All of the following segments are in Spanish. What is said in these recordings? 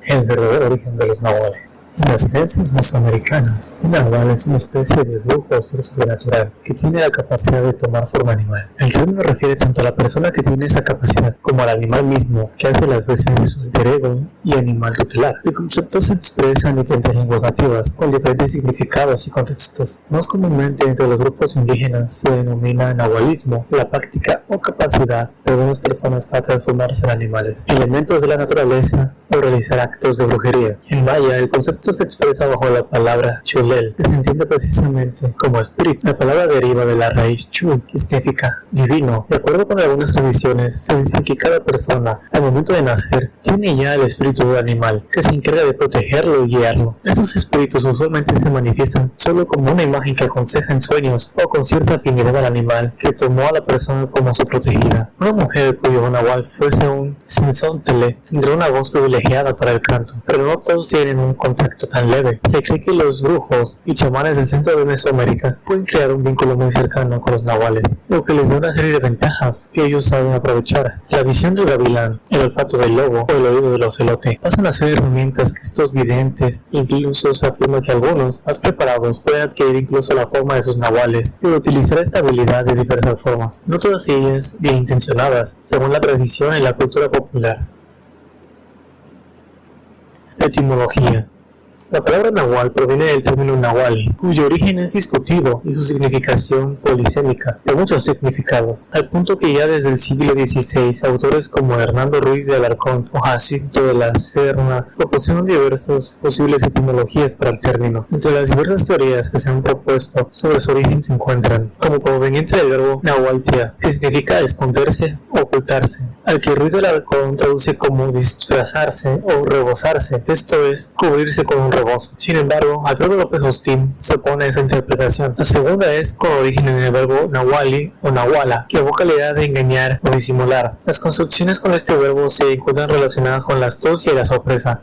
El verdadero origen de los nahuales. En las creencias mesoamericanas, un nahual es una especie de brujo o ser sobrenatural que tiene la capacidad de tomar forma animal. El término refiere tanto a la persona que tiene esa capacidad como al animal mismo que hace las veces de su alter ego y animal tutelar. El concepto se expresa en diferentes lenguas nativas, con diferentes significados y contextos. Más comúnmente entre los grupos indígenas se denomina nahualismo la práctica o capacidad de algunas personas para transformarse en animales, elementos de la naturaleza o realizar actos de brujería. En maya, el concepto se expresa bajo la palabra chulel, que se entiende precisamente como espíritu. La palabra deriva de la raíz chu, que significa divino. De acuerdo con algunas tradiciones, se dice que cada persona, al momento de nacer, tiene ya el espíritu del animal, que se encarga de protegerlo y guiarlo. Estos espíritus usualmente se manifiestan solo como una imagen que aconseja en sueños o con cierta afinidad al animal que tomó a la persona como su protegida. Una mujer cuyo nahual fuese un sinsóntele tendrá una voz privilegiada para el canto, pero no todos tienen un contacto tan leve. Se cree que los brujos y chamanes del centro de Mesoamérica pueden crear un vínculo muy cercano con los nahuales, lo que les da una serie de ventajas que ellos saben aprovechar. La visión del gavilán, el olfato del lobo o el oído del ocelote pasan a ser herramientas que estos videntes, incluso se afirma que algunos más preparados pueden adquirir incluso la forma de sus nahuales y utilizar esta habilidad de diversas formas, no todas ellas bien intencionadas, según la tradición y la cultura popular. Etimología. La palabra nahual proviene del término nahuali, cuyo origen es discutido y su significación polisémica, de muchos significados, al punto que ya desde el siglo XVI autores como Hernando Ruiz de Alarcón o Jacinto de la Serna propusieron diversas posibles etimologías para el término. Entre las diversas teorías que se han propuesto sobre su origen se encuentran como proveniente del verbo nahualtia, que significa esconderse o ocultarse, al que Ruiz de Alarcón traduce como disfrazarse o rebozarse, esto es, cubrirse con un rebozo. Sin embargo, Alfredo López Austin se opone a esa interpretación. La segunda es con origen en el verbo nahuali o nahuala, que evoca la idea de engañar o disimular. Las construcciones con este verbo se encuentran relacionadas con la astucia y la sorpresa,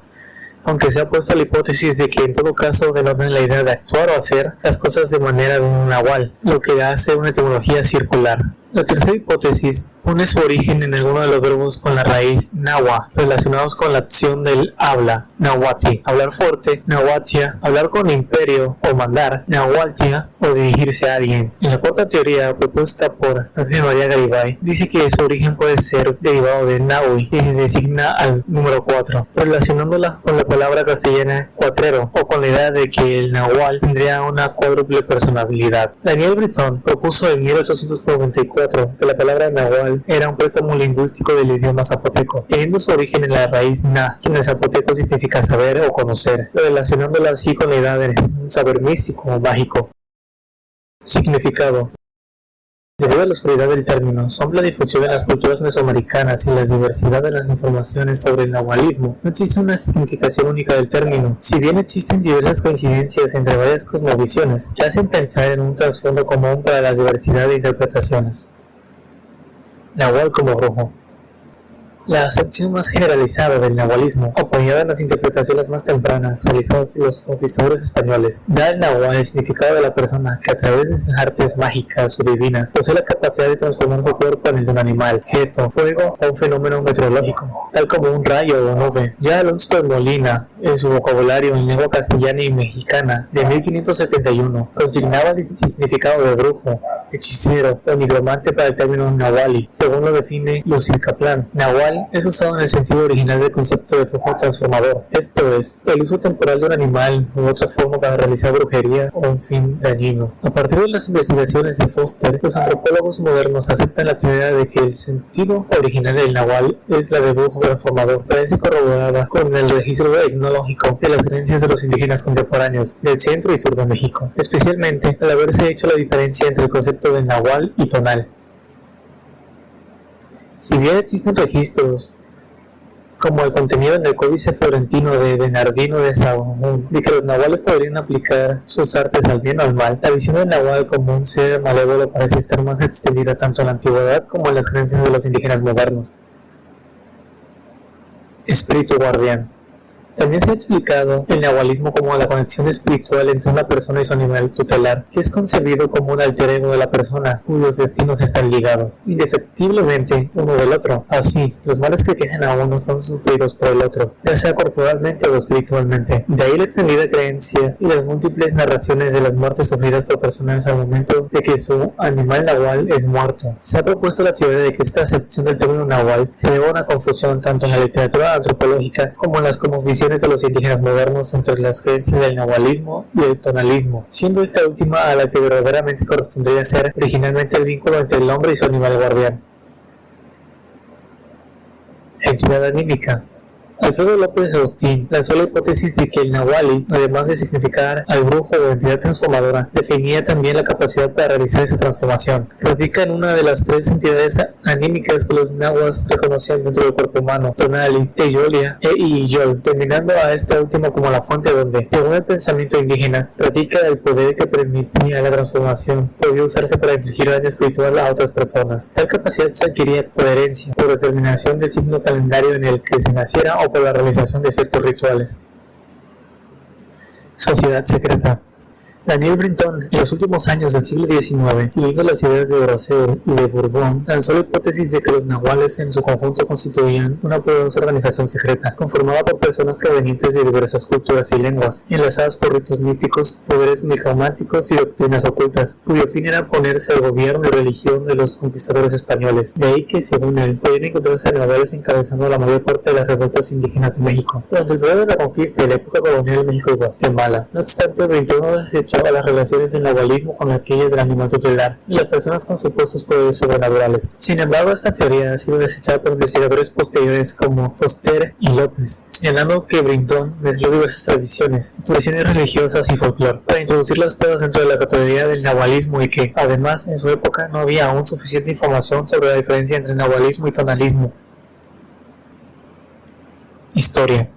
aunque se ha puesto la hipótesis de que en todo caso denotan la idea de actuar o hacer las cosas de manera de un nahual, lo que hace una etimología circular. La tercera hipótesis pone su origen en alguno de los verbos con la raíz nahua, relacionados con la acción del habla, nahuati, hablar fuerte, nahuatia, hablar con imperio o mandar, nahualtia, o dirigirse a alguien. En la cuarta teoría, propuesta por Ángel María Garibay, dice que su origen puede ser derivado de nahui, que designa al número 4, relacionándola con la palabra castellana cuatrero, o con la idea de que el nahual tendría una cuádruple personalidad. Daniel Britton propuso en 1894 que la palabra nahual era un préstamo lingüístico del idioma zapoteco, teniendo su origen en la raíz na, que en el zapoteco significa saber o conocer, relacionándola así con la idea de un saber místico o mágico. Significado. Debido a la oscuridad del término, la difusión en las culturas mesoamericanas y la diversidad de las informaciones sobre el nahualismo, no existe una significación única del término, si bien existen diversas coincidencias entre varias cosmovisiones que hacen pensar en un trasfondo común para la diversidad de interpretaciones. Nahual como brujo. La acepción más generalizada del nahualismo, apoyada en las interpretaciones más tempranas realizadas por los conquistadores españoles, da al nahual el significado de la persona que a través de sus artes mágicas o divinas posee la capacidad de transformar su cuerpo en el de un animal, objeto, fuego o un fenómeno meteorológico, tal como un rayo o nube. Ya Alonso de Molina, en su vocabulario en lengua castellana y mexicana de 1571, consignaba el significado de brujo, hechicero o nigromante para el término nahuali, según lo define Lucille Kaplan. Nahual es usado en el sentido original del concepto de flujo transformador, esto es, el uso temporal de un animal u otra forma para realizar brujería o un fin dañino. A partir de las investigaciones de Foster, los antropólogos modernos aceptan la teoría de que el sentido original del nahual es la de brujo transformador, parece corroborada con el registro etnológico de las creencias de los indígenas contemporáneos del centro y sur de México, especialmente al haberse hecho la diferencia entre el concepto de nahual y tonal. Si bien existen registros, como el contenido en el Códice Florentino de Bernardino de Sahagún, de que los nahuales podrían aplicar sus artes al bien o al mal, la visión del nahual como un ser malévolo parece estar más extendida tanto en la antigüedad como en las creencias de los indígenas modernos. Espíritu guardián. También se ha explicado el nahualismo como la conexión espiritual entre una persona y su animal tutelar, que es concebido como un alter ego de la persona, cuyos destinos están ligados, indefectiblemente, uno del otro. Así, los males que quejan a uno son sufridos por el otro, ya sea corporalmente o espiritualmente. De ahí la extendida creencia y las múltiples narraciones de las muertes sufridas por personas al momento de que su animal nahual es muerto. Se ha propuesto la teoría de que esta acepción del término nahual se debe a una confusión tanto en la literatura antropológica como en las cosmovisiones de los indígenas modernos entre las creencias del nahualismo y el tonalismo, siendo esta última a la que verdaderamente correspondría ser originalmente el vínculo entre el hombre y su animal guardián. Entidad anímica. Alfredo López Austin lanzó la hipótesis de que el nahuali, además de significar al brujo o entidad transformadora, definía también la capacidad para realizar esa transformación. Radica en una de las tres entidades anímicas que los nahuas reconocían dentro del cuerpo humano: Tonali, Teyolia e Iyol, terminando a esta última como la fuente donde, según el pensamiento indígena, radica el poder que permitía la transformación. Podía usarse para infligir daño espiritual a otras personas. Tal capacidad se adquiría por herencia, por determinación del signo calendario en el que se naciera o por la realización de ciertos rituales. Sociedad secreta. Daniel Brinton, en los últimos años del siglo XIX, siguiendo las ideas de Brasseur y de Bourbon, lanzó la hipótesis de que los nahuales en su conjunto constituían una poderosa organización secreta, conformada por personas provenientes de diversas culturas y lenguas, enlazadas por ritos místicos, poderes necrománticos y doctrinas ocultas, cuyo fin era ponerse al gobierno y religión de los conquistadores españoles. De ahí que, según él, podían encontrarse nahuales encabezando la mayor parte de las revueltas indígenas de México, durante el periodo de la conquista y la época colonial de México y Guatemala. No obstante, Brinton no desechaba las relaciones del nahualismo con aquellas del animal tutelar y las personas con supuestos poderes sobrenaturales. Sin embargo, esta teoría ha sido desechada por investigadores posteriores como Foster y López, señalando que Brinton mezcló diversas tradiciones religiosas y folclore para introducirlas todas dentro de la categoría del nahualismo, y que, además, en su época no había aún suficiente información sobre la diferencia entre nahualismo y tonalismo. Historia.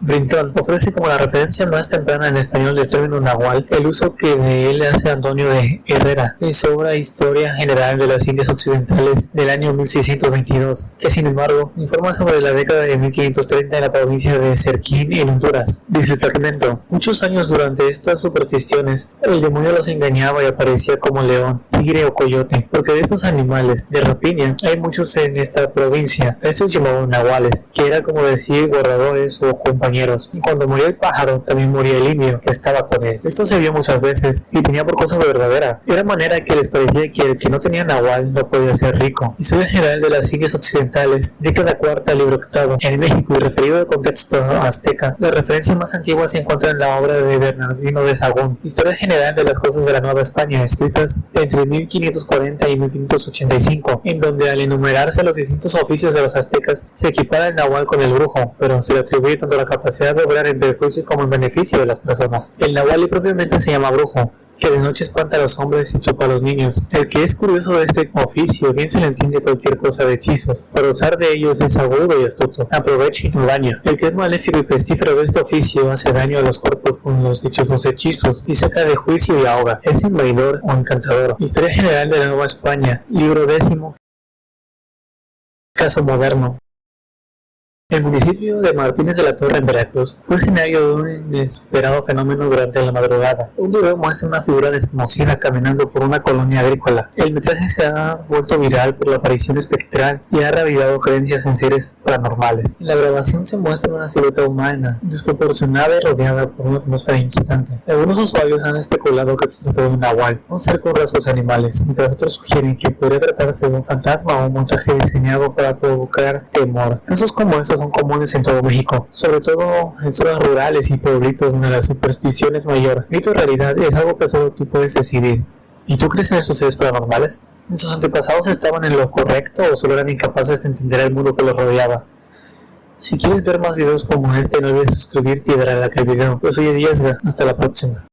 Brinton ofrece como la referencia más temprana en español del término nahual el uso que de él hace Antonio de Herrera en su obra Historia General de las Indias Occidentales del año 1622, que sin embargo informa sobre la década de 1530 en la provincia de Serquín en Honduras. Dice el fragmento: muchos años durante estas supersticiones el demonio los engañaba y aparecía como león, tigre o coyote, porque de estos animales de rapiña hay muchos en esta provincia. Estos llamaban nahuales, que era como decir guardadores o compañeros. Y cuando moría el pájaro, también moría el indio que estaba con él. Esto se vio muchas veces y tenía por cosa verdadera. Era manera que les parecía que el que no tenía nahual no podía ser rico. Historia General de las Indias Occidentales, década cuarta, libro octavo. En México, y referido al contexto azteca, la referencia más antigua se encuentra en la obra de Bernardino de Sahagún, Historia General de las Cosas de la Nueva España, escritas entre 1540 y 1585, en donde al enumerarse los distintos oficios de los aztecas se equipara el nahual con el brujo, pero se le atribuye tanto la capacidad de obrar en perjuicio como en beneficio de las personas. El nahual propiamente se llama brujo, que de noche espanta a los hombres y chupa a los niños. El que es curioso de este oficio bien se le entiende cualquier cosa de hechizos. Para usar de ellos es agudo y astuto, aprovecha y no daña. El que es maléfico y pestífero de este oficio hace daño a los cuerpos con los dichosos hechizos y saca de juicio y ahoga. Es invadidor o encantador. Historia General de la Nueva España, libro 10, caso moderno. El municipio de Martínez de la Torre en Veracruz fue escenario de un inesperado fenómeno durante la madrugada. Un video muestra una figura desconocida caminando por una colonia agrícola. El metraje se ha vuelto viral por la aparición espectral y ha reavivado creencias en seres paranormales. En la grabación se muestra una silueta humana, desproporcionada y rodeada por una atmósfera inquietante. Algunos usuarios han especulado que se trata de un nahual, un ser con rasgos animales, mientras otros sugieren que podría tratarse de un fantasma o un montaje diseñado para provocar temor. Casos como estos son comunes en todo México, sobre todo en zonas rurales y pueblitos donde la superstición es mayor. Mito o realidad es algo que solo tú puedes decidir. ¿Y tú crees en estos seres paranormales? ¿Nuestros antepasados estaban en lo correcto o solo eran incapaces de entender el mundo que los rodeaba? Si quieres ver más videos como este, no olvides suscribirte y darle a like al video. Yo soy Ediesga, hasta la próxima.